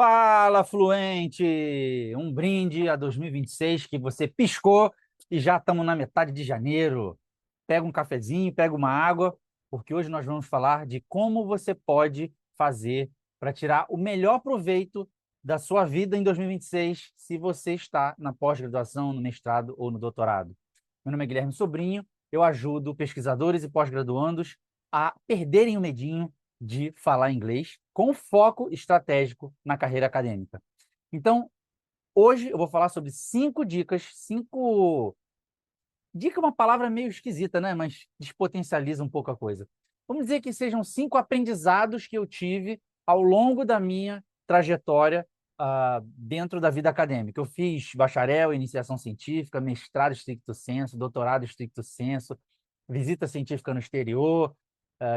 Fala, Fluente! Um brinde a 2026 que você piscou e já estamos na metade de janeiro. Pega um cafezinho, pega uma água, porque hoje nós vamos falar de como você pode fazer para tirar o melhor proveito da sua vida em 2026, se você está na pós-graduação, no mestrado ou no doutorado. Meu nome é Guilherme Sobrinho, eu ajudo pesquisadores e pós-graduandos a perderem o medinho de falar inglês com foco estratégico na carreira acadêmica. Então, hoje eu vou falar sobre 5 dicas, 5... Dica é uma palavra meio esquisita, né? Mas despotencializa um pouco a coisa. Vamos dizer que sejam 5 aprendizados que eu tive ao longo da minha trajetória dentro da vida acadêmica. Eu fiz bacharel, iniciação científica, mestrado stricto sensu, doutorado stricto sensu, visita científica no exterior,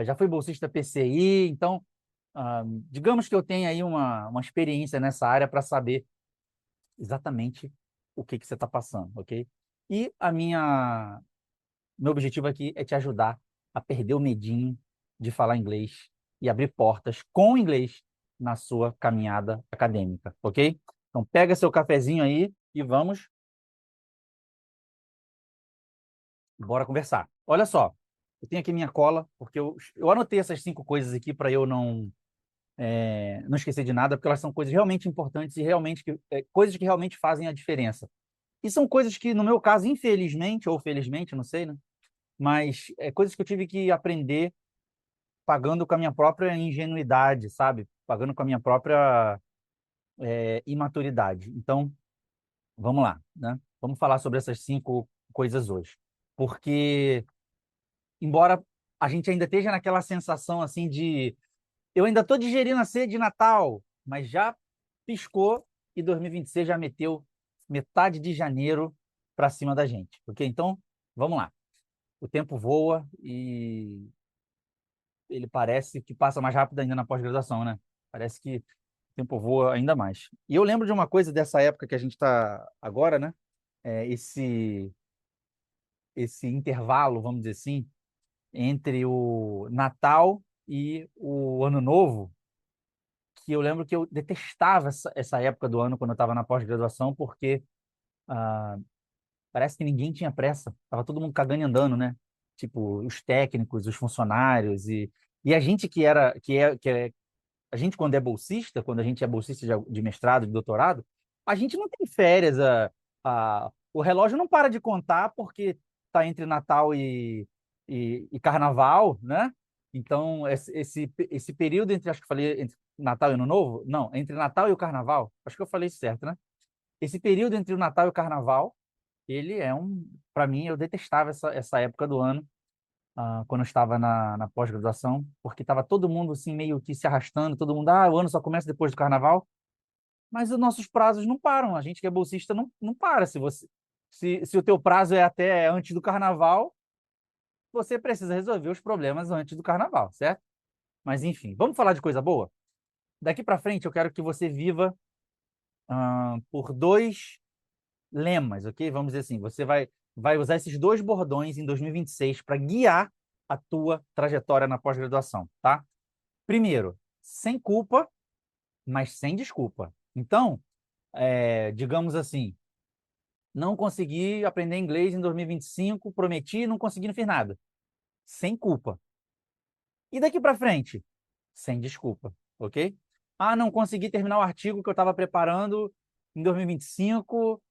já fui bolsista PCI, então digamos que eu tenho aí uma experiência nessa área para saber exatamente o que você está passando, ok? E meu objetivo aqui é te ajudar a perder o medinho de falar inglês e abrir portas com inglês na sua caminhada acadêmica, ok? Então pega seu cafezinho aí e vamos, bora conversar. Olha só, eu tenho aqui minha cola, porque eu anotei essas 5 coisas aqui para eu não esquecer de nada, porque elas são coisas realmente importantes e coisas que realmente fazem a diferença. E são coisas que, no meu caso, infelizmente, ou felizmente, não sei, né? Mas coisas que eu tive que aprender pagando com a minha própria ingenuidade, sabe? Pagando com a minha própria imaturidade. Então, vamos lá, né? Vamos falar sobre essas 5 coisas hoje. Porque, embora a gente ainda esteja naquela sensação assim de eu ainda estou digerindo a ceia de Natal, mas já piscou e 2026 já meteu metade de janeiro para cima da gente. Ok? Então, vamos lá. O tempo voa e ele parece que passa mais rápido ainda na pós-graduação, né? Parece que o tempo voa ainda mais. E eu lembro de uma coisa dessa época que a gente está agora, né? Esse intervalo, vamos dizer assim, entre o Natal e o Ano Novo, que eu lembro que eu detestava essa época do ano quando eu estava na pós-graduação, porque ah, parece que ninguém tinha pressa, tava todo mundo cagando e andando, né? Tipo, os técnicos, os funcionários e a gente a gente quando é bolsista, quando a gente é bolsista de mestrado, de doutorado, a gente não tem férias, o relógio não para de contar porque tá entre Natal e Carnaval, né? Então, esse período entre, acho que eu falei, entre Natal e Ano Novo? Não, entre Natal e o Carnaval, acho que eu falei isso certo, né? Esse período entre o Natal e o Carnaval, ele é para mim, eu detestava essa época do ano, quando eu estava na pós-graduação, porque estava todo mundo assim meio que se arrastando, todo mundo, o ano só começa depois do carnaval, mas os nossos prazos não param, a gente que é bolsista não para. Se o teu prazo é até antes do carnaval, você precisa resolver os problemas antes do carnaval, certo? Mas enfim, vamos falar de coisa boa? Daqui para frente eu quero que você viva por 2 lemas, ok? Vamos dizer assim, você vai usar esses 2 bordões em 2026 para guiar a tua trajetória na pós-graduação, tá? Primeiro, sem culpa, mas sem desculpa. Então, digamos assim, não consegui aprender inglês em 2025, prometi, não consegui, não fiz nada. Sem culpa. E daqui para frente? Sem desculpa, ok? Não consegui terminar o artigo que eu estava preparando em 2025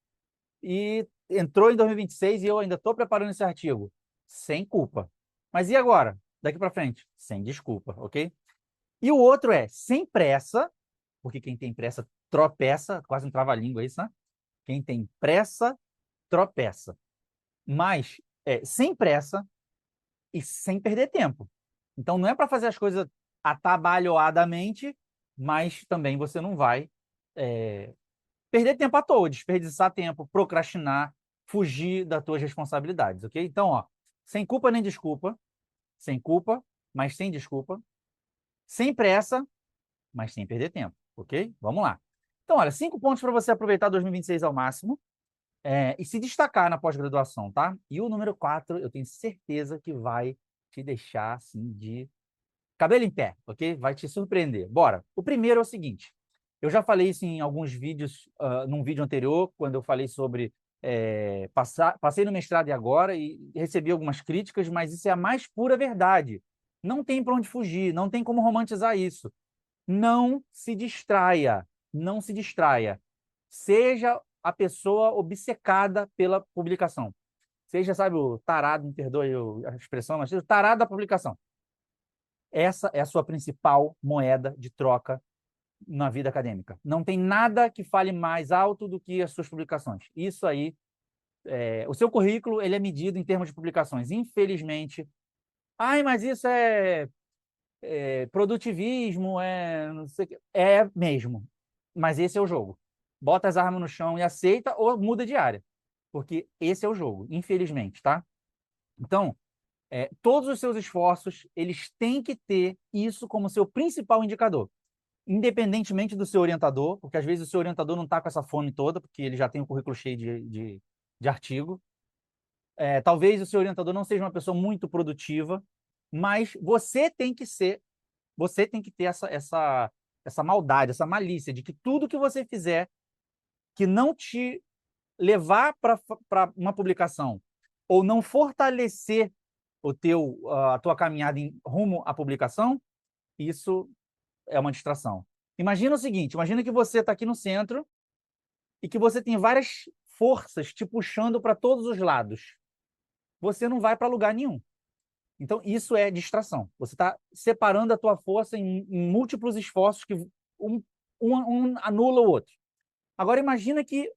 e entrou em 2026 e eu ainda estou preparando esse artigo. Sem culpa. Mas e agora? Daqui para frente? Sem desculpa, ok? E o outro é sem pressa, porque quem tem pressa tropeça, quase um trava-língua isso, né? Quem tem pressa tropeça. Mas sem pressa e sem perder tempo. Então não é para fazer as coisas atabalhoadamente, mas também você não vai é, perder tempo à toa, desperdiçar tempo, procrastinar, fugir das tuas responsabilidades, ok? Então, ó, sem culpa nem desculpa, sem culpa, mas sem desculpa, sem pressa, mas sem perder tempo, ok? Vamos lá. Então, olha, 5 pontos para você aproveitar 2026 ao máximo e se destacar na pós-graduação, tá? E o número 4, eu tenho certeza que vai te deixar assim de cabelo em pé, ok? Vai te surpreender. Bora. O primeiro é o seguinte: Eu já falei isso em alguns vídeos, num vídeo anterior, quando eu falei sobre passei no mestrado e agora, e recebi algumas críticas, mas isso é a mais pura verdade. Não tem para onde fugir, não tem como romantizar isso. Não se distraia, não se distraia. Seja a pessoa obcecada pela publicação. Seja, sabe, o tarado, me perdoe a expressão, mas seja o tarado da publicação. Essa é a sua principal moeda de troca na vida acadêmica. Não tem nada que fale mais alto do que as suas publicações. Isso aí, o seu currículo, ele é medido em termos de publicações. Infelizmente, ai, mas isso é produtivismo, não sei o quê. É mesmo. Mas esse é o jogo. Bota as armas no chão e aceita ou muda de área. Porque esse é o jogo, infelizmente, tá? Então, todos os seus esforços, eles têm que ter isso como seu principal indicador. Independentemente do seu orientador, porque às vezes o seu orientador não está com essa fome toda, porque ele já tem um currículo cheio de artigo. Talvez o seu orientador não seja uma pessoa muito produtiva, mas você tem que ter essa maldade, essa malícia de que tudo que você fizer que não te levar para uma publicação ou não fortalecer a tua caminhada rumo à publicação, isso é uma distração. Imagina o seguinte, imagina que você está aqui no centro e que você tem várias forças te puxando para todos os lados. Você não vai para lugar nenhum. Então, isso é distração. Você está separando a tua força em múltiplos esforços que um anula o outro. Agora, imagina que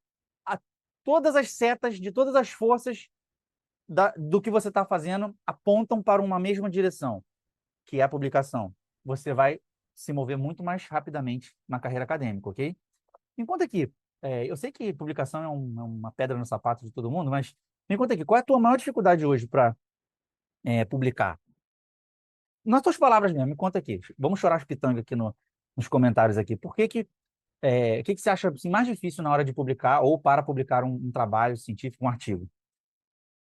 a, todas as setas de todas as forças do que você está fazendo apontam para uma mesma direção, que é a publicação. Você vai se mover muito mais rapidamente na carreira acadêmica, ok? Enquanto aqui, eu sei que publicação é uma pedra no sapato de todo mundo, mas me conta aqui, qual é a tua maior dificuldade hoje para publicar? Nas tuas palavras mesmo, me conta aqui. Vamos chorar as pitangas aqui nos comentários aqui. O que que você acha assim, mais difícil na hora de publicar ou para publicar um trabalho científico, um artigo?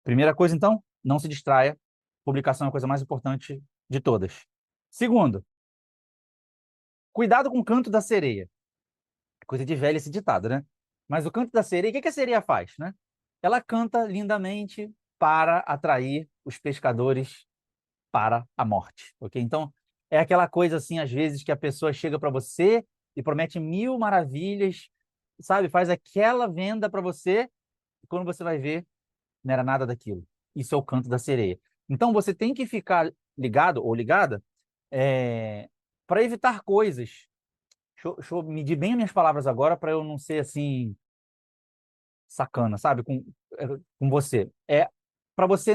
Primeira coisa, então, não se distraia. Publicação é a coisa mais importante de todas. Segundo, cuidado com o canto da sereia. Coisa de velho esse ditado, né? Mas o canto da sereia, o que que a sereia faz, né? Ela canta lindamente para atrair os pescadores para a morte, ok? Então, é aquela coisa assim, às vezes, que a pessoa chega para você e promete mil maravilhas, sabe? Faz aquela venda para você e quando você vai ver, não era nada daquilo. Isso é o canto da sereia. Então, você tem que ficar ligado ou ligada para evitar coisas. Deixa eu medir bem as minhas palavras agora para eu não ser assim sacana, sabe? Com você. É para você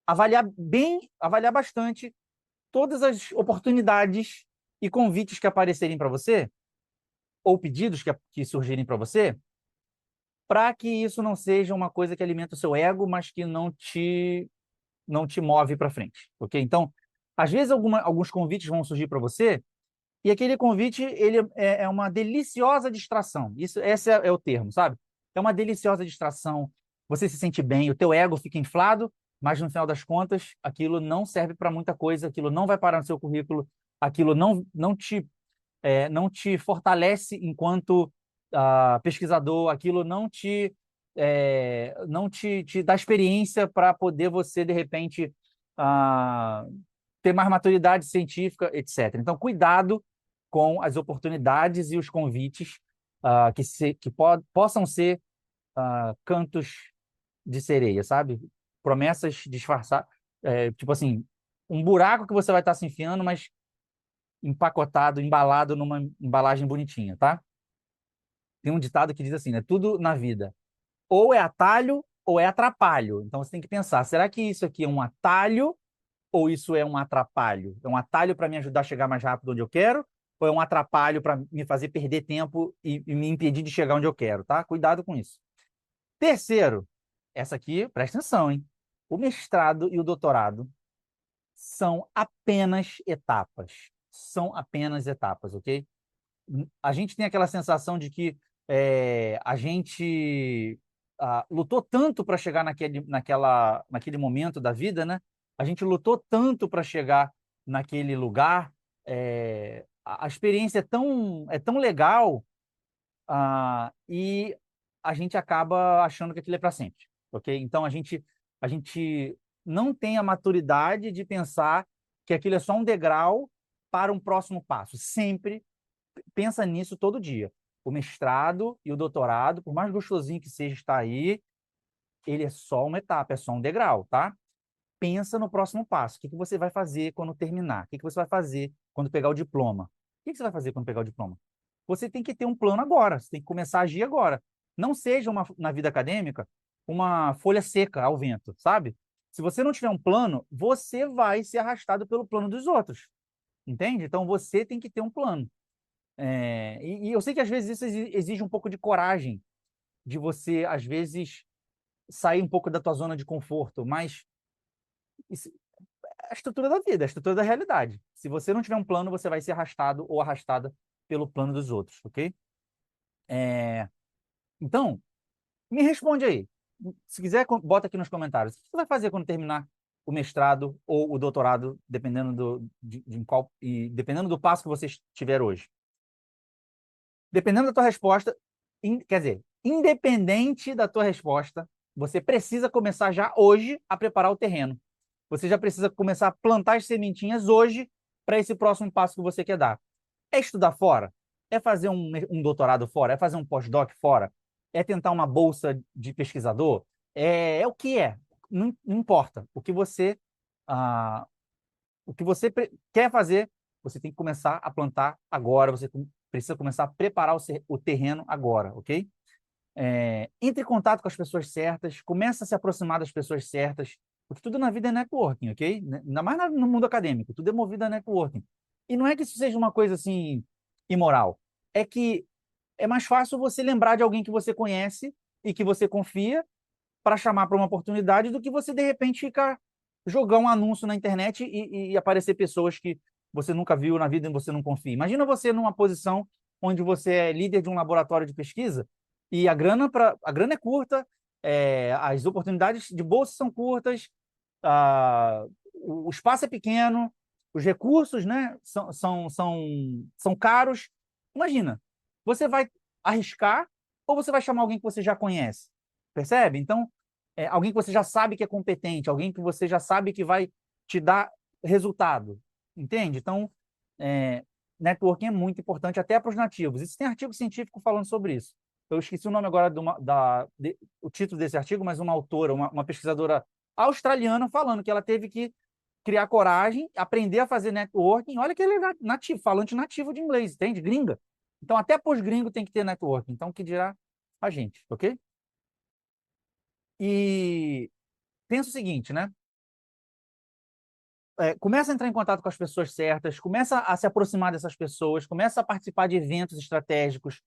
avaliar bastante todas as oportunidades e convites que aparecerem para você, ou pedidos que surgirem para você, para que isso não seja uma coisa que alimenta o seu ego, mas que não te move para frente, ok? Então, às vezes alguns convites vão surgir para você e aquele convite ele é uma deliciosa distração. Esse é o termo, sabe? É uma deliciosa distração. Você se sente bem, o teu ego fica inflado, mas no final das contas, aquilo não serve para muita coisa, aquilo não vai parar no seu currículo, aquilo não te fortalece enquanto pesquisador, aquilo te dá experiência para poder você, de repente, ah, ter mais maturidade científica, etc. Então, cuidado com as oportunidades e os convites que possam ser cantos de sereia, sabe? Promessas disfarçar, tipo assim, um buraco que você vai estar se enfiando, mas empacotado, embalado numa embalagem bonitinha, tá? Tem um ditado que diz assim, né? Tudo na vida ou é atalho ou é atrapalho. Então você tem que pensar, será que isso aqui é um atalho ou isso é um atrapalho? É um atalho para me ajudar a chegar mais rápido onde eu quero ou é um atrapalho para me fazer perder tempo e me impedir de chegar onde eu quero, tá? Cuidado com isso. Terceiro, essa aqui, presta atenção, hein? O mestrado e o doutorado são apenas etapas. São apenas etapas, ok? A gente tem aquela sensação de que a gente lutou tanto para chegar naquele momento da vida, né? A gente lutou tanto para chegar naquele lugar, a experiência é tão legal, e a gente acaba achando que aquilo é para sempre, ok? Então a gente não tem a maturidade de pensar que aquilo é só um degrau para um próximo passo. Sempre pensa nisso todo dia. O mestrado e o doutorado, por mais gostosinho que seja estar aí, ele é só uma etapa, é só um degrau, tá? Pensa no próximo passo. O que que você vai fazer quando terminar? O que que você vai fazer quando pegar o diploma? O que que você vai fazer quando pegar o diploma? Você tem que ter um plano agora, você tem que começar a agir agora. Não seja na vida acadêmica uma folha seca ao vento, sabe? Se você não tiver um plano, você vai ser arrastado pelo plano dos outros, entende? Então você tem que ter um plano. E eu sei que às vezes isso exige um pouco de coragem, de você, às vezes, sair um pouco da tua zona de conforto, mas isso é a estrutura da vida, é a estrutura da realidade. Se você não tiver um plano, você vai ser arrastado ou arrastada pelo plano dos outros, ok? É, Então, me responde aí. Se quiser, bota aqui nos comentários. O que você vai fazer quando terminar o mestrado ou o doutorado, dependendo dependendo do passo que você tiver hoje? Dependendo da tua resposta, quer dizer, independente da tua resposta, você precisa começar já hoje a preparar o terreno. Você já precisa começar a plantar as sementinhas hoje para esse próximo passo que você quer dar. É estudar fora? É fazer um doutorado fora? É fazer um pós-doc fora? É tentar uma bolsa de pesquisador? É o que é? Não, não importa. Ah, o que você quer fazer, você tem que começar a plantar agora. Você precisa começar a preparar o terreno agora, ok? Entre em contato com as pessoas certas, começa a se aproximar das pessoas certas, porque tudo na vida é networking, ok? Ainda mais no mundo acadêmico, tudo é movido a networking. E não é que isso seja uma coisa assim imoral, é que é mais fácil você lembrar de alguém que você conhece e que você confia para chamar para uma oportunidade do que você de repente ficar jogar um anúncio na internet e aparecer pessoas que você nunca viu na vida e você não confia. Imagina você numa posição onde você é líder de um laboratório de pesquisa e a grana é curta, as oportunidades de bolsa são curtas, o espaço é pequeno, os recursos, né, são caros. Imagina, você vai arriscar ou você vai chamar alguém que você já conhece? Percebe? Então, alguém que você já sabe que é competente, alguém que você já sabe que vai te dar resultado. Entende? Então, é, networking é muito importante até para os nativos. Isso tem artigo científico falando sobre isso. Eu esqueci o nome agora o título desse artigo, mas uma autora, uma pesquisadora australiana falando que ela teve que criar coragem, aprender a fazer networking. Olha que ele é nativo, falante nativo de inglês, entende? Gringa. Então, até pós-gringo tem que ter networking. Então, que dirá a gente, ok? E pensa o seguinte, né? Começa a entrar em contato com as pessoas certas, começa a se aproximar dessas pessoas, começa a participar de eventos estratégicos,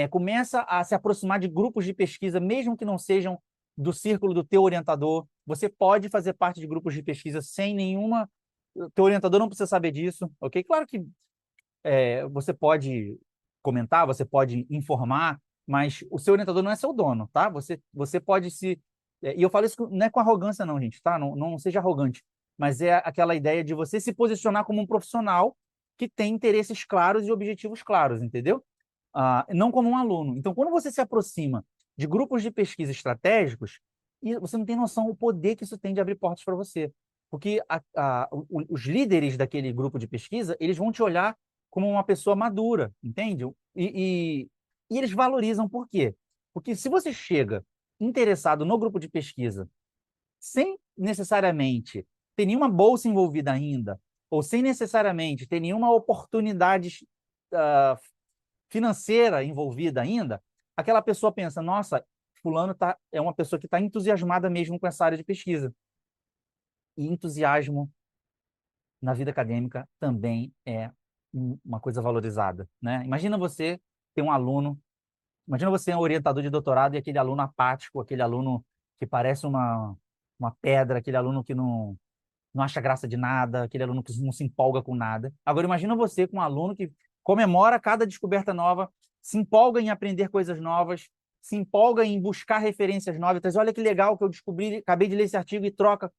começa a se aproximar de grupos de pesquisa, mesmo que não sejam do círculo do teu orientador. Você pode fazer parte de grupos de pesquisa sem nenhuma. O teu orientador não precisa saber disso, ok? Claro que você pode comentar, você pode informar, mas o seu orientador não é seu dono, tá? Você pode se. E eu falo isso não é com arrogância, não, gente, tá? Não, não seja arrogante, mas é aquela ideia de você se posicionar como um profissional que tem interesses claros e objetivos claros, entendeu? Não como um aluno. Então, quando você se aproxima de grupos de pesquisa estratégicos, e você não tem noção do poder que isso tem de abrir portas para você. Porque os líderes daquele grupo de pesquisa, eles vão te olhar como uma pessoa madura, entende? E eles valorizam por quê? Porque se você chega interessado no grupo de pesquisa sem necessariamente ter nenhuma bolsa envolvida ainda, ou sem necessariamente ter nenhuma oportunidade uh, financeira envolvida ainda, aquela pessoa pensa, nossa, fulano é uma pessoa que está entusiasmada mesmo com essa área de pesquisa. E entusiasmo na vida acadêmica também é uma coisa valorizada, né? Imagina você ter um aluno, imagina você um orientador de doutorado e aquele aluno apático, aquele aluno que parece uma pedra, aquele aluno que não acha graça de nada, aquele aluno que não se empolga com nada. Agora imagina você com um aluno que comemora cada descoberta nova, se empolga em aprender coisas novas, se empolga em buscar referências novas. Olha que legal que eu descobri, acabei de ler esse artigo e troca.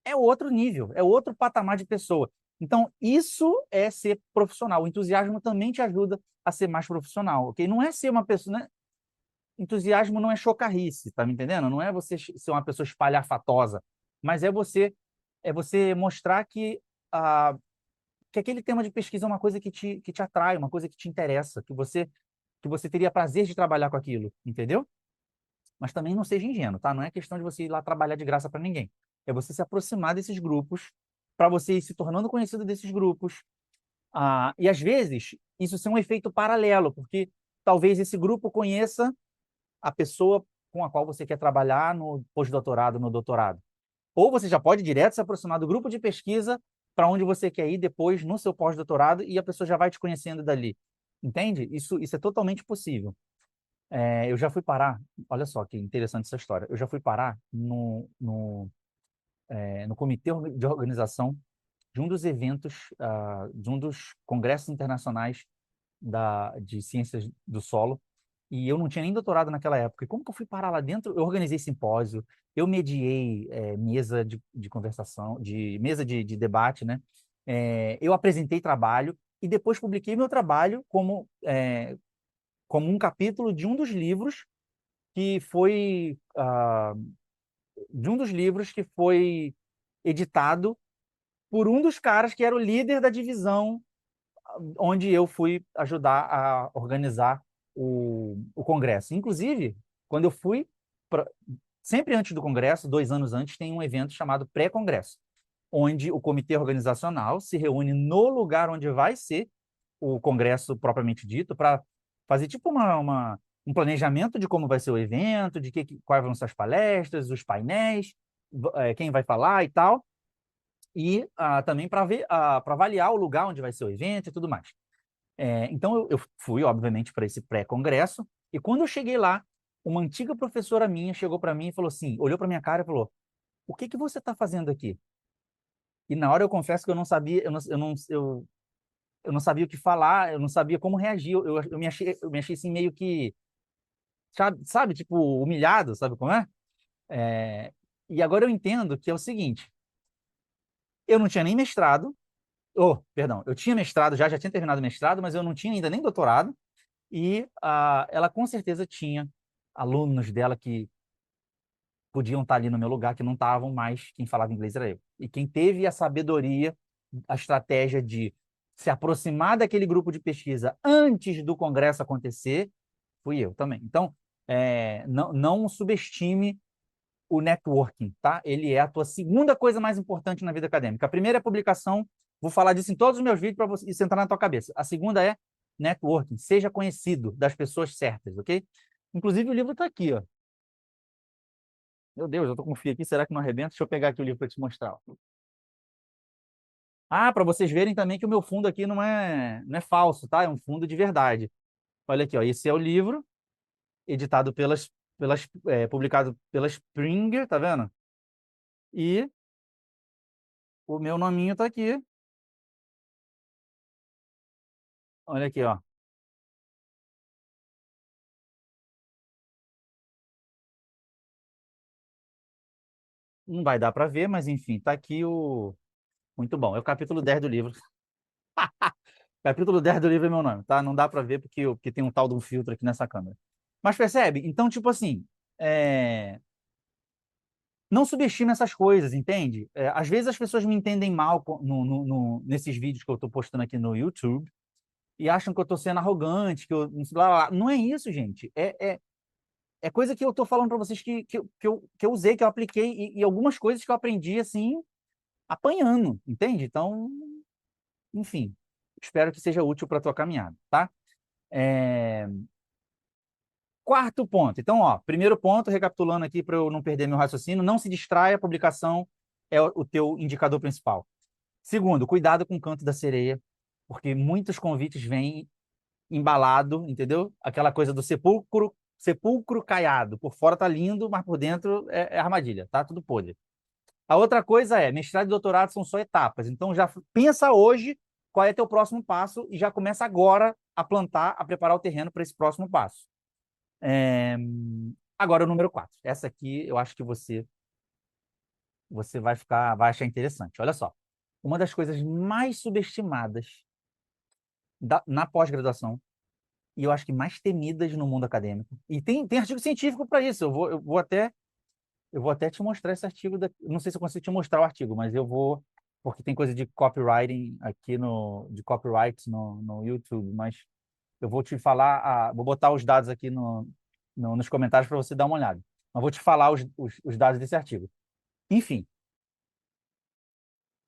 É outro nível, é outro patamar de pessoa. Então, isso é ser profissional. O entusiasmo também te ajuda a ser mais profissional, ok? Não é ser uma pessoa, né? Entusiasmo não é chocarrice, tá me entendendo? Não é você ser uma pessoa espalhafatosa, mas é você mostrar que aquele tema de pesquisa é uma coisa que te atrai, uma coisa que te interessa, que você teria prazer de trabalhar com aquilo, entendeu? Mas também não seja ingênuo, tá? Não é questão de você ir lá trabalhar de graça para ninguém. É você se aproximar desses grupos, para você ir se tornando conhecido desses grupos. E às vezes isso ser um efeito paralelo, porque talvez esse grupo conheça a pessoa com a qual você quer trabalhar no pós-doutorado, no doutorado. Ou você já pode direto se aproximar do grupo de pesquisa para onde você quer ir depois no seu pós-doutorado e a pessoa já vai te conhecendo dali. Entende? Isso é totalmente possível. Eu já fui parar, olha só que interessante essa história. Eu já fui parar no comitê de organização de um dos eventos, de um dos congressos internacionais de ciências do solo, e eu não tinha nem doutorado naquela época. E como que eu fui parar lá dentro? Eu organizei simpósio, eu mediei mesa de conversação, mesa de debate, né? Eu apresentei trabalho e depois publiquei meu trabalho como um capítulo de um dos livros que foi editado por um dos caras que era o líder da divisão onde eu fui ajudar a organizar o congresso. Inclusive, quando eu fui, pra, sempre antes do congresso, 2 anos antes, tem um evento chamado pré-congresso, onde o comitê organizacional se reúne no lugar onde vai ser o congresso propriamente dito, para fazer tipo um planejamento de como vai ser o evento, quais vão ser as palestras, os painéis, quem vai falar e tal, e também para avaliar o lugar onde vai ser o evento e tudo mais. Então, eu fui, obviamente, para esse pré-congresso, e quando eu cheguei lá, uma antiga professora minha chegou para mim e falou assim, olhou para minha cara e falou, o que que você está fazendo aqui? E na hora eu confesso que eu não sabia, eu não sabia o que falar, eu não sabia como reagir, eu me achei assim meio que, sabe, tipo, humilhado, sabe como é? É, E agora eu entendo que é o seguinte, eu não tinha nem mestrado, perdão, eu tinha mestrado já tinha terminado o mestrado, mas eu não tinha ainda nem doutorado, e ela com certeza tinha alunos dela que podiam estar ali no meu lugar, que não estavam, mas quem falava inglês era eu. E quem teve a sabedoria, a estratégia de se aproximar daquele grupo de pesquisa antes do congresso acontecer, fui eu também. Então, não subestime o networking, tá? Ele é a tua segunda coisa mais importante na vida acadêmica. A primeira é a publicação, vou falar disso em todos os meus vídeos para você isso entrar na tua cabeça. A segunda é networking, seja conhecido das pessoas certas, ok? Inclusive o livro está aqui, ó. Meu Deus, eu tô com fio aqui, será que não arrebenta? Deixa eu pegar aqui o livro para te mostrar. Para vocês verem também que o meu fundo aqui não é falso, tá? É um fundo de verdade. Olha aqui, ó, esse é o livro, editado publicado pela Springer, tá vendo? E o meu nominho tá aqui. Olha aqui, ó. Não vai dar para ver, mas enfim, tá aqui o. Muito bom. É o capítulo 10 do livro. Capítulo 10 do livro é meu nome, tá? Não dá para ver porque tem um tal de um filtro aqui nessa câmera. Mas percebe? Então, tipo assim, não subestime essas coisas, entende? Às vezes as pessoas me entendem mal nesses vídeos que eu estou postando aqui no YouTube e acham que eu estou sendo arrogante, que eu. Blá, blá, blá. Não é isso, gente. É coisa que eu estou falando para vocês que eu usei, que eu apliquei e algumas coisas que eu aprendi assim, apanhando, entende? Então, enfim, espero que seja útil para a tua caminhada, tá? É, Quarto ponto. Então, ó, primeiro ponto, recapitulando aqui para eu não perder meu raciocínio, não se distraia, a publicação é o teu indicador principal. Segundo, cuidado com o canto da sereia, porque muitos convites vêm embalado, entendeu? Aquela coisa do sepulcro caiado. Por fora tá lindo, mas por dentro é armadilha, tá tudo podre. A outra coisa mestrado e doutorado são só etapas. Então já pensa hoje qual é teu próximo passo e já começa agora a plantar, a preparar o terreno para esse próximo passo. É, Agora o número 4. Essa aqui eu acho que você vai achar interessante. Olha só. uma das coisas mais subestimadas na pós-graduação, e eu acho que mais temidas no mundo acadêmico. E tem artigo científico para isso. Eu vou até te mostrar esse artigo. Não sei se eu consigo te mostrar o artigo, mas eu vou, porque tem coisa de copywriting aqui de copyright no YouTube, mas eu vou te falar, vou botar os dados aqui nos comentários para você dar uma olhada. Mas vou te falar os dados desse artigo. Enfim,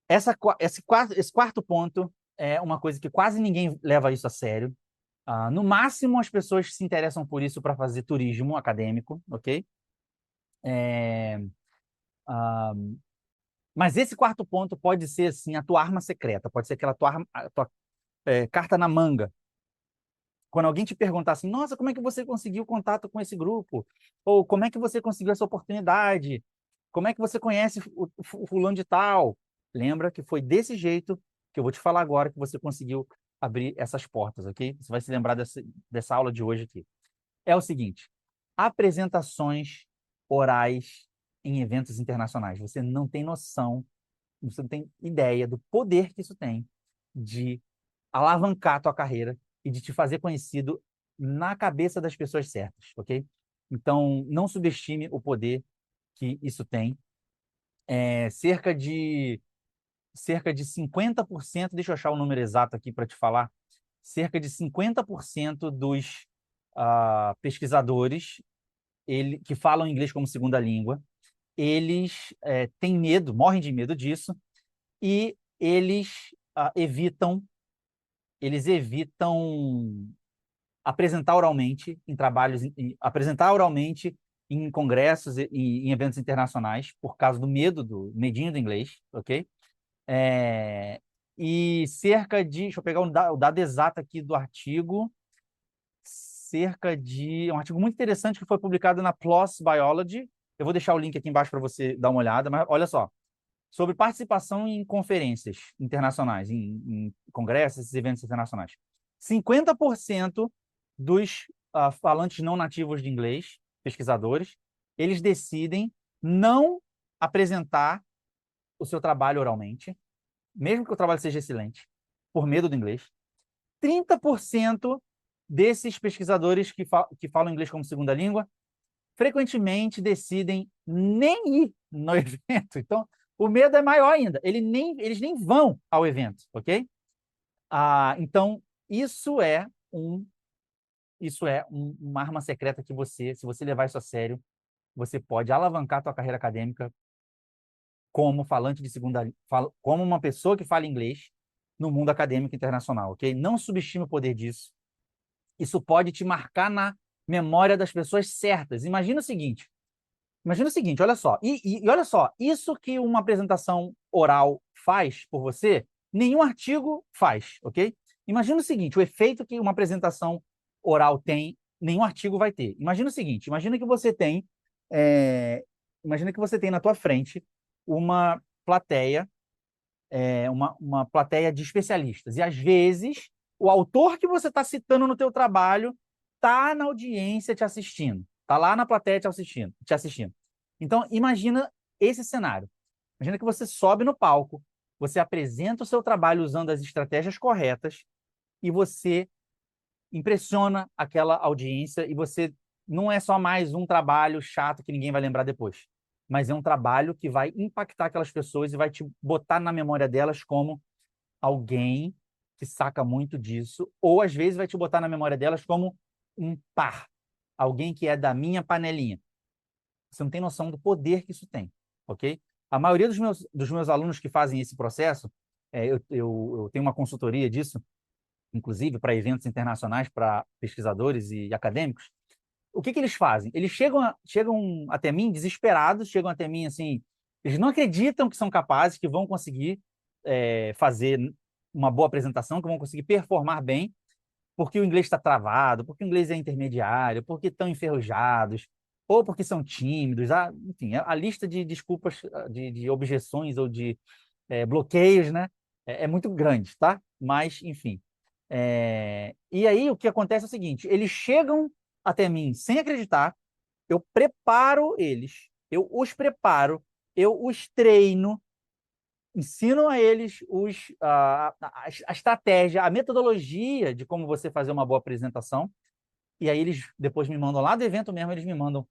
esse quarto ponto é uma coisa que quase ninguém leva isso a sério. No máximo, as pessoas se interessam por isso para fazer turismo acadêmico, ok? É, ah, mas esse quarto ponto pode ser, assim, a tua arma secreta, pode ser aquela tua carta na manga. Quando alguém te perguntar assim, nossa, como é que você conseguiu contato com esse grupo? Ou como é que você conseguiu essa oportunidade? Como é que você conhece o fulano de tal? Lembra que foi desse jeito que eu vou te falar agora que você conseguiu abrir essas portas, ok? Você vai se lembrar dessa aula de hoje aqui. É o seguinte: apresentações orais em eventos internacionais. Você não tem noção, você não tem ideia do poder que isso tem de alavancar a tua carreira e de te fazer conhecido na cabeça das pessoas certas, ok? Então, não subestime o poder que isso tem. Cerca de 50%, deixa eu achar o número exato aqui para te falar, cerca de 50% dos pesquisadores que falam inglês como segunda língua, eles têm medo, morrem de medo disso, e eles evitam apresentar oralmente em trabalhos, apresentar oralmente em congressos e em eventos internacionais, por causa do medinho do inglês, ok? É, e deixa eu pegar o dado exato aqui do artigo, é um artigo muito interessante que foi publicado na PLOS Biology. Eu vou deixar o link aqui embaixo para você dar uma olhada, mas olha só, sobre participação em conferências internacionais, em congressos e eventos internacionais. 50% dos falantes não nativos de inglês, pesquisadores, eles decidem não apresentar o seu trabalho oralmente, mesmo que o trabalho seja excelente, por medo do inglês. 30% desses pesquisadores que falam inglês como segunda língua frequentemente decidem nem ir no evento. Então, o medo é maior ainda. Eles nem vão ao evento, ok? Então, uma arma secreta que se você levar isso a sério, você pode alavancar a tua carreira acadêmica como falante de como uma pessoa que fala inglês no mundo acadêmico internacional, ok? Não subestime o poder disso. Isso pode te marcar na memória das pessoas certas. Imagina o seguinte, olha só, e olha só, isso que uma apresentação oral faz por você, nenhum artigo faz, ok? Imagina o seguinte, o efeito que uma apresentação oral tem, nenhum artigo vai ter. Imagina o seguinte, é, imagina que você tem na tua frente uma plateia, uma plateia de especialistas, e às vezes o autor que você está citando no teu trabalho está na audiência te assistindo, está lá na plateia te assistindo. Então, imagina esse cenário. Imagina que você sobe no palco, você apresenta o seu trabalho usando as estratégias corretas e você impressiona aquela audiência e você não é só mais um trabalho chato que ninguém vai lembrar depois, mas é um trabalho que vai impactar aquelas pessoas e vai te botar na memória delas como alguém que saca muito disso, ou às vezes vai te botar na memória delas como um par, alguém que é da minha panelinha. Você não tem noção do poder que isso tem, ok? A maioria dos meus alunos que fazem esse processo, eu tenho uma consultoria disso, inclusive para eventos internacionais, para pesquisadores e acadêmicos. O que eles fazem? Eles chegam até mim desesperados, chegam até mim assim, eles não acreditam que são capazes, que vão conseguir fazer uma boa apresentação, que vão conseguir performar bem, porque o inglês está travado, porque o inglês é intermediário, porque estão enferrujados, ou porque são tímidos, enfim, a lista de desculpas, de objeções ou de bloqueios, né, é muito grande, tá? Mas, enfim. E aí o que acontece é o seguinte: eles chegam até mim sem acreditar, eu preparo eles, eu os preparo, eu os treino, ensino a eles a estratégia, a metodologia de como você fazer uma boa apresentação, e aí eles depois me mandam lá do evento mesmo, eles me mandam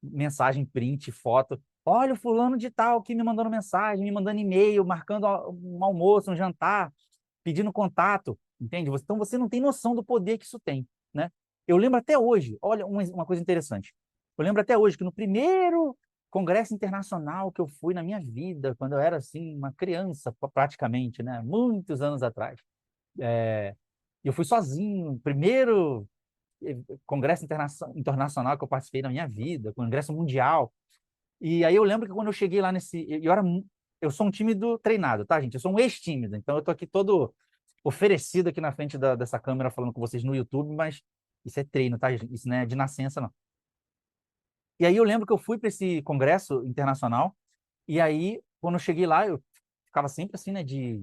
mensagem, print, foto. Olha, o fulano de tal que me mandando mensagem, me mandando e-mail, marcando um almoço, um jantar, pedindo contato, entende? Então você não tem noção do poder que isso tem, né? Eu lembro até hoje, olha uma coisa interessante. Eu lembro até hoje que no primeiro congresso internacional que eu fui na minha vida, quando eu era assim uma criança, praticamente, né? Muitos anos atrás. Eu fui sozinho, primeiro congresso internacional que eu participei na minha vida, congresso mundial. E aí eu lembro que quando eu cheguei lá eu sou um tímido treinado, tá, gente? Eu sou um ex-tímido, então eu tô aqui todo oferecido aqui na frente dessa câmera falando com vocês no YouTube, mas isso é treino, tá, gente? Isso não é de nascença, não. E aí eu lembro que eu fui para esse congresso internacional, e aí, quando eu cheguei lá, eu ficava sempre assim, né, de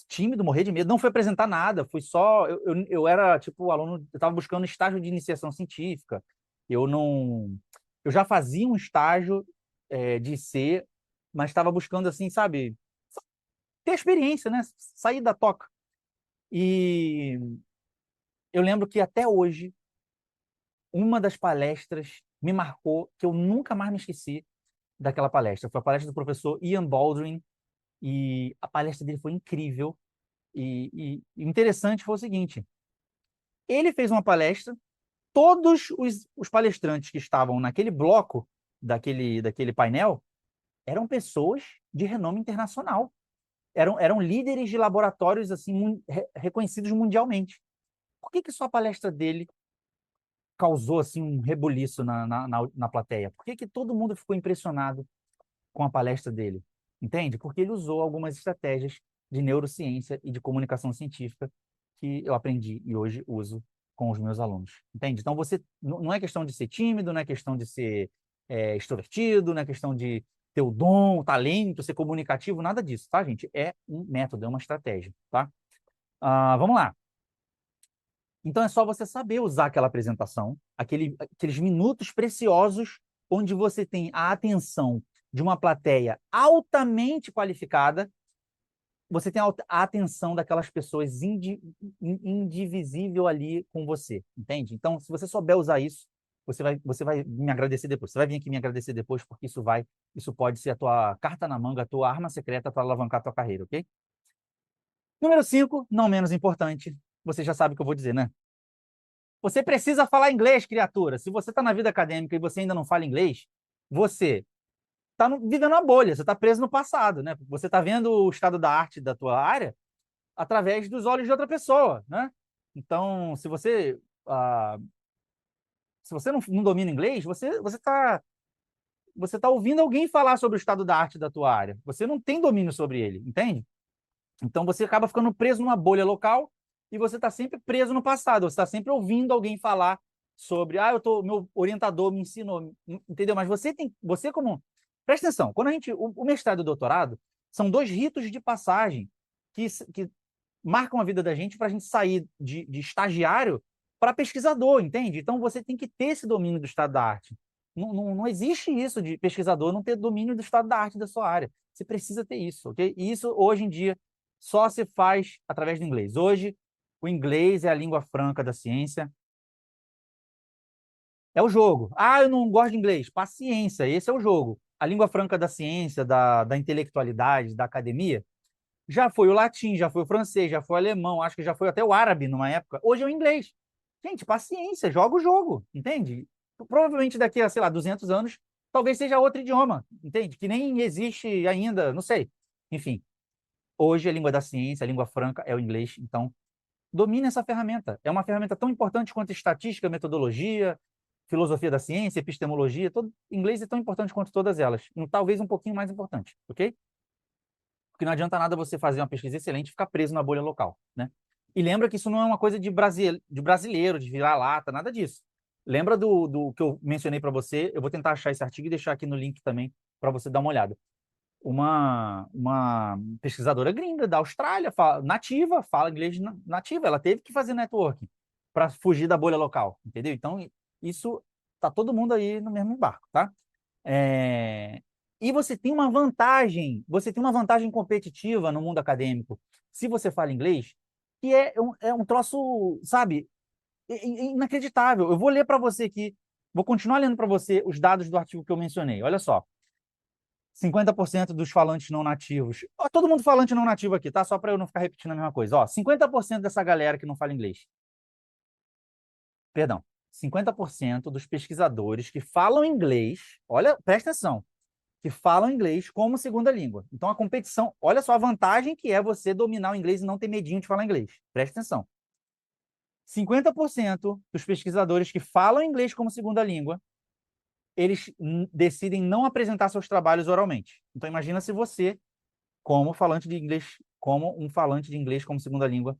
tímido, morrer de medo. Não fui apresentar nada, fui só. Eu era, tipo, aluno, eu estava buscando estágio de iniciação científica. Eu não. Eu já fazia um estágio de C, mas estava buscando, assim, sabe, ter experiência, né, sair da toca. E eu lembro que até hoje, uma das palestras me marcou, que eu nunca mais me esqueci daquela palestra. Foi a palestra do professor Ian Baldwin, e a palestra dele foi incrível. E interessante foi o seguinte: ele fez uma palestra, todos os palestrantes que estavam naquele bloco, daquele painel, eram pessoas de renome internacional. Eram líderes de laboratórios assim reconhecidos mundialmente. Por que só a palestra dele causou assim um rebuliço na plateia? Por que todo mundo ficou impressionado com a palestra dele? Entende? Porque ele usou algumas estratégias de neurociência e de comunicação científica que eu aprendi e hoje uso com os meus alunos. Entende? Então, você não é questão de ser tímido, não é questão de ser extrovertido, não é questão de ter o dom, o talento, ser comunicativo, nada disso, tá, gente? É um método, é uma estratégia, tá? Vamos lá. Então, é só você saber usar aquela apresentação, aqueles minutos preciosos onde você tem a atenção de uma plateia altamente qualificada, você tem a atenção daquelas pessoas indivisível ali com você, entende? Então, se você souber usar isso, você vai me agradecer depois. Você vai vir aqui me agradecer depois, porque isso pode ser a tua carta na manga, a tua arma secreta para alavancar a tua carreira, ok? Número 5, não menos importante, você já sabe o que eu vou dizer, né? Você precisa falar inglês, criatura. Se você está na vida acadêmica e você ainda não fala inglês, você está vivendo uma bolha, você está preso no passado, né? Você está vendo o estado da arte da tua área através dos olhos de outra pessoa, né? Então, se você não domina inglês, você tá ouvindo alguém falar sobre o estado da arte da tua área. Você não tem domínio sobre ele, entende? Então, você acaba ficando preso numa bolha local e você está sempre preso no passado. Você está sempre ouvindo alguém falar sobre, meu orientador me ensinou, entendeu? Mas você como, presta atenção, quando o mestrado e o doutorado são dois ritos de passagem que marcam a vida da gente para a gente sair de estagiário para pesquisador, entende? Então você tem que ter esse domínio do estado da arte. Não existe isso de pesquisador não ter domínio do estado da arte da sua área. Você precisa ter isso, ok? E isso, hoje em dia, só se faz através do inglês. Hoje, o inglês é a língua franca da ciência. É o jogo. Eu não gosto de inglês. Paciência, esse é o jogo. A língua franca da ciência, da intelectualidade, da academia, já foi o latim, já foi o francês, já foi o alemão, acho que já foi até o árabe numa época. Hoje é o inglês. Gente, paciência, joga o jogo, entende? Provavelmente daqui a, sei lá, 200 anos, talvez seja outro idioma, entende? Que nem existe ainda, não sei. Enfim, hoje a língua da ciência, a língua franca é o inglês, então domine essa ferramenta. É uma ferramenta tão importante quanto estatística, metodologia, filosofia da ciência, epistemologia, todo inglês é tão importante quanto todas elas, talvez um pouquinho mais importante, ok? Porque não adianta nada você fazer uma pesquisa excelente e ficar preso na bolha local, né? E lembra que isso não é uma coisa de brasileiro, de virar lata, nada disso. Lembra do que eu mencionei para você? Eu vou tentar achar esse artigo e deixar aqui no link também para você dar uma olhada. Uma pesquisadora gringa da Austrália, nativa, fala inglês nativa, ela teve que fazer networking para fugir da bolha local, entendeu? Então, isso tá todo mundo aí no mesmo barco, tá? E você tem uma vantagem competitiva no mundo acadêmico, se você fala inglês, que é um troço, sabe, inacreditável. Eu vou ler para você aqui, vou continuar lendo para você os dados do artigo que eu mencionei. Olha só, 50% dos falantes não nativos. Ó, todo mundo falante não nativo aqui, tá? Só para eu não ficar repetindo a mesma coisa. Ó, 50% dessa galera que não fala inglês. Perdão. 50% dos pesquisadores que falam inglês, olha, presta atenção, que falam inglês como segunda língua. Então a competição, olha só a vantagem que é você dominar o inglês e não ter medinho de falar inglês. Presta atenção. 50% dos pesquisadores que falam inglês como segunda língua, eles decidem não apresentar seus trabalhos oralmente. Então imagina se você, como falante de inglês, como um falante de inglês como segunda língua,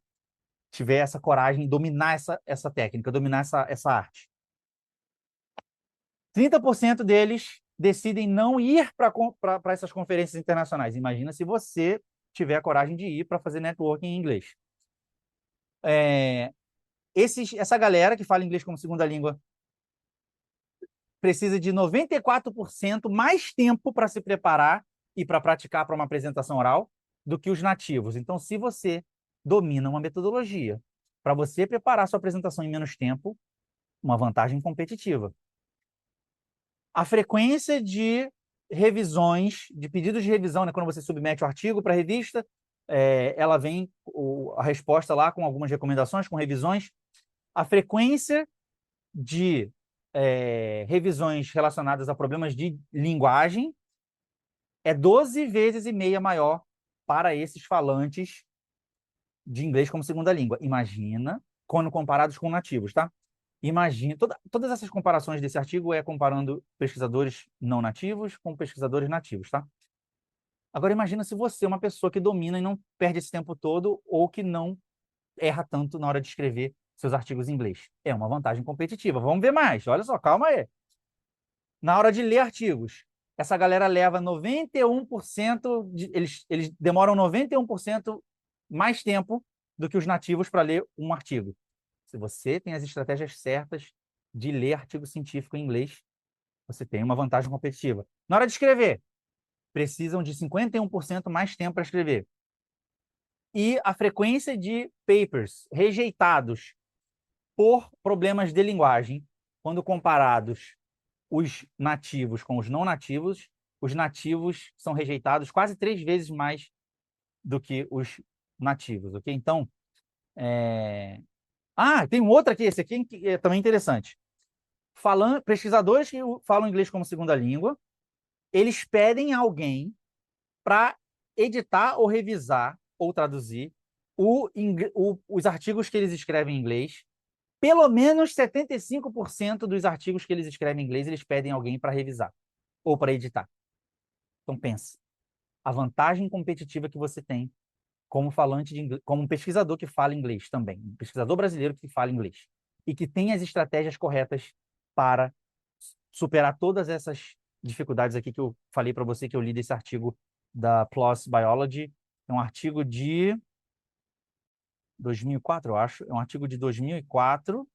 tiver essa coragem, dominar essa técnica, dominar essa arte. 30% deles decidem não ir para essas conferências internacionais. Imagina se você tiver a coragem de ir para fazer networking em inglês. Essa galera que fala inglês como segunda língua precisa de 94% mais tempo para se preparar e para praticar para uma apresentação oral do que os nativos. Então, se você domina uma metodologia para você preparar sua apresentação em menos tempo, uma vantagem competitiva. A frequência de revisões, de pedidos de revisão, né, quando você submete o artigo para a revista, ela vem a resposta lá com algumas recomendações, com revisões. A frequência de revisões relacionadas a problemas de linguagem é 12 vezes e meia maior para esses falantes de inglês como segunda língua. Imagina, quando comparados com nativos, tá? Imagina, todas essas comparações desse artigo é comparando pesquisadores não nativos com pesquisadores nativos, tá? Agora imagina se você é uma pessoa que domina e não perde esse tempo todo ou que não erra tanto na hora de escrever seus artigos em inglês. É uma vantagem competitiva. Vamos ver mais. Olha só, calma aí. Na hora de ler artigos, essa galera leva 91%, eles demoram 91% mais tempo do que os nativos para ler um artigo. Se você tem as estratégias certas de ler artigo científico em inglês, você tem uma vantagem competitiva. Na hora de escrever, precisam de 51% mais tempo para escrever. E a frequência de papers rejeitados por problemas de linguagem, quando comparados os nativos com os nativos são rejeitados quase 3 vezes mais do que os nativos, ok? Então, tem um outro aqui, esse aqui é também interessante. Pesquisadores que falam inglês como segunda língua, eles pedem a alguém para editar ou revisar ou traduzir os artigos que eles escrevem em inglês. Pelo menos 75% dos artigos que eles escrevem em inglês, eles pedem alguém para revisar ou para editar. Então, pensa. A vantagem competitiva que você tem como falante de inglês, como um pesquisador que fala inglês também, um pesquisador brasileiro que fala inglês e que tem as estratégias corretas para superar todas essas dificuldades aqui que eu falei para você que eu li desse artigo da PLOS Biology. É um artigo de 2004, eu acho. É um artigo de 2004.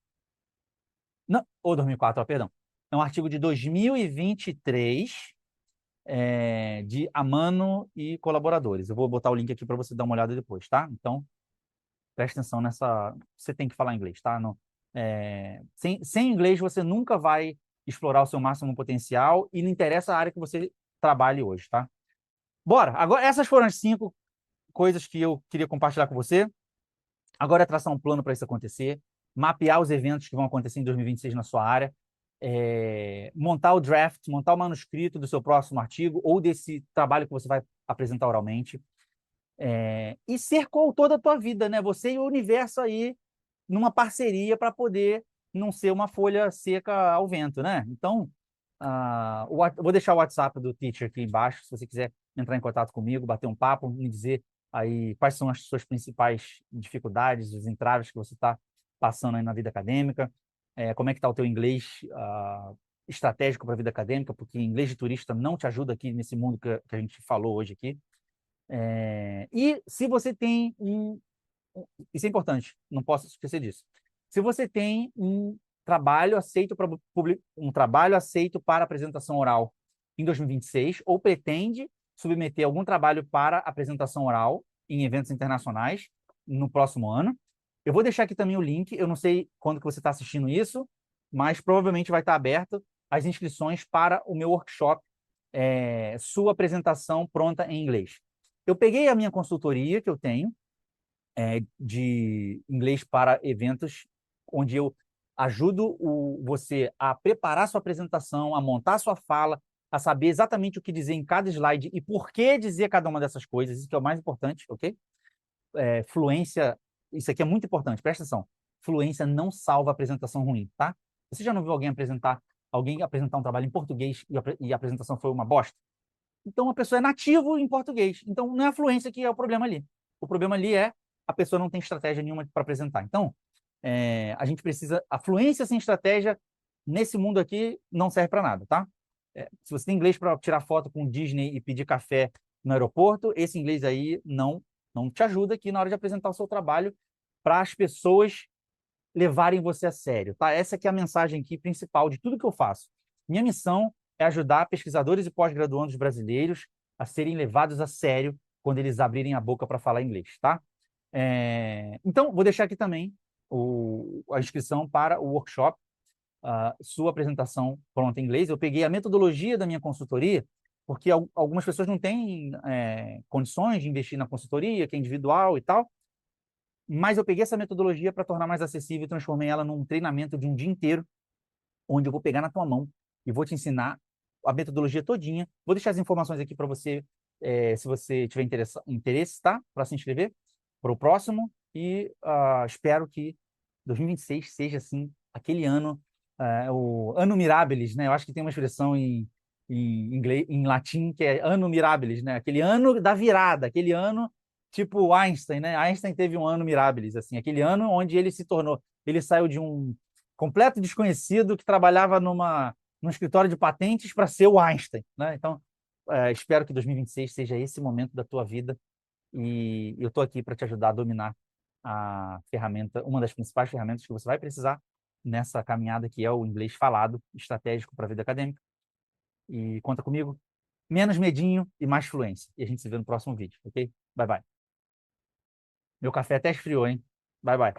Não, ou 2004, perdão. É um artigo de 2023, de Amano e colaboradores. Eu vou botar o link aqui para você dar uma olhada depois, tá? Então, presta atenção nessa. Você tem que falar inglês, tá? Sem inglês, você nunca vai explorar o seu máximo potencial e não interessa a área que você trabalhe hoje, tá? Bora! Agora, essas foram as 5 coisas que eu queria compartilhar com você. Agora é traçar um plano para isso acontecer, mapear os eventos que vão acontecer em 2026 na sua área, montar o draft, montar o manuscrito do seu próximo artigo ou desse trabalho que você vai apresentar oralmente, e ser coautor da tua vida, né? Você e o universo aí numa parceria para poder não ser uma folha seca ao vento, né? Então, vou deixar o WhatsApp do Teacher aqui embaixo, se você quiser entrar em contato comigo, bater um papo, me dizer aí quais são as suas principais dificuldades, os entraves que você está passando aí na vida acadêmica, como é que está o teu inglês estratégico para a vida acadêmica, porque inglês de turista não te ajuda aqui nesse mundo que a gente falou hoje aqui. E se você tem isso é importante, não posso esquecer disso. Se você tem um trabalho aceito para apresentação oral em 2026 ou pretende submeter algum trabalho para apresentação oral em eventos internacionais no próximo ano. Eu vou deixar aqui também o link, eu não sei quando que você está assistindo isso, mas provavelmente vai estar aberto as inscrições para o meu workshop, sua apresentação pronta em inglês. Eu peguei a minha consultoria que eu tenho, de inglês para eventos, onde eu ajudo você a preparar sua apresentação, a montar sua fala, a saber exatamente o que dizer em cada slide e por que dizer cada uma dessas coisas, isso que é o mais importante, ok? Fluência, isso aqui é muito importante, presta atenção. Fluência não salva a apresentação ruim, tá? Você já não viu alguém apresentar um trabalho em português e a apresentação foi uma bosta? Então a pessoa é nativo em português. Então não é a fluência que é o problema ali. O problema ali é a pessoa não tem estratégia nenhuma para apresentar. Então, a gente precisa. A fluência sem estratégia nesse mundo aqui não serve para nada, tá? Se você tem inglês para tirar foto com o Disney e pedir café no aeroporto, esse inglês aí não te ajuda aqui na hora de apresentar o seu trabalho para as pessoas levarem você a sério, tá? Essa aqui é a mensagem aqui principal de tudo que eu faço. Minha missão é ajudar pesquisadores e pós-graduandos brasileiros a serem levados a sério quando eles abrirem a boca para falar inglês, tá? Então, vou deixar aqui também a inscrição para o workshop, sua apresentação pronta em inglês. Eu peguei a metodologia da minha consultoria, porque algumas pessoas não têm condições de investir na consultoria, que é individual e tal, mas eu peguei essa metodologia para tornar mais acessível e transformei ela num treinamento de um dia inteiro, onde eu vou pegar na tua mão e vou te ensinar a metodologia todinha. Vou deixar as informações aqui para você, se você tiver interesse, tá? Para se inscrever para o próximo. E espero que 2026 seja, assim, aquele ano, o ano mirabilis, né? Eu acho que tem uma expressão em inglês, em latim, que é ano mirabilis, né? Aquele ano da virada, aquele ano tipo Einstein, né? Einstein teve um ano mirabilis, assim, aquele ano onde ele saiu de um completo desconhecido que trabalhava num escritório de patentes para ser o Einstein, né? Então, espero que 2026 seja esse momento da tua vida e eu estou aqui para te ajudar a dominar a ferramenta, uma das principais ferramentas que você vai precisar nessa caminhada que é o inglês falado, estratégico para a vida acadêmica. E conta comigo. Menos medinho e mais fluência. E a gente se vê no próximo vídeo, ok? Bye, bye. Meu café até esfriou, hein? Bye, bye.